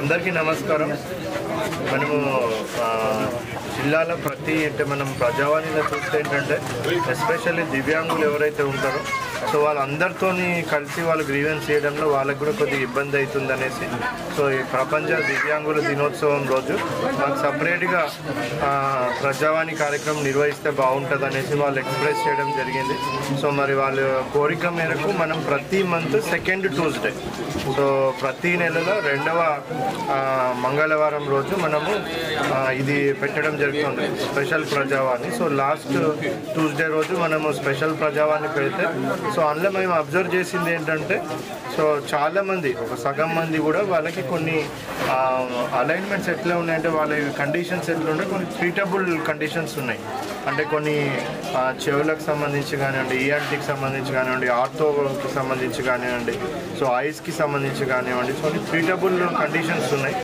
అందరికీ నమస్కారం. మనము జిల్లాలో ప్రతి అంటే మనం ప్రజావాణిలో చూస్తే ఏంటంటే ఎస్పెషల్లీ దివ్యాంగులు ఎవరైతే ఉంటారో సో వాళ్ళందరితో కలిసి వాళ్ళు గ్రీవెన్స్ చేయడంలో వాళ్ళకు కూడా కొద్దిగా ఇబ్బంది అవుతుందనేసి సో ఈ ప్రపంచ దివ్యాంగుల దినోత్సవం రోజు మాకు సపరేట్గా ప్రజావాణి కార్యక్రమం నిర్వహిస్తే బాగుంటుంది అనేసి వాళ్ళు ఎక్స్ప్రెస్ చేయడం జరిగింది. సో మరి వాళ్ళ కోరిక మేరకు మనం ప్రతి మంత్ సెకండ్ ట్యూస్డే సో ప్రతి నెలలో 2వ మంగళవారం రోజు మనము ఇది పెట్టడం జరుగుతుంది స్పెషల్ ప్రజావాణి. సో లాస్ట్ ట్యూస్డే రోజు మనము స్పెషల్ ప్రజావాణి పెడితే సో అందులో మేము అబ్జర్వ్ చేసింది ఏంటంటే సో చాలామంది ఒక సగం మంది కూడా వాళ్ళకి కొన్ని అలైన్మెంట్స్ ఎట్లా ఉన్నాయంటే వాళ్ళ కండిషన్స్ ఎట్లా ఉన్నాయి, కొన్ని ట్రీటబుల్ కండిషన్స్ ఉన్నాయి. అంటే కొన్ని చెవులకు సంబంధించి కానివ్వండి, ఈఎన్టీకి సంబంధించి కానివ్వండి, ఆర్థోకి సంబంధించి కానివ్వండి, సో ఐస్కి సంబంధించి కానివ్వండి, కొన్ని ట్రీటబుల్ కండిషన్స్ ఉన్నాయి.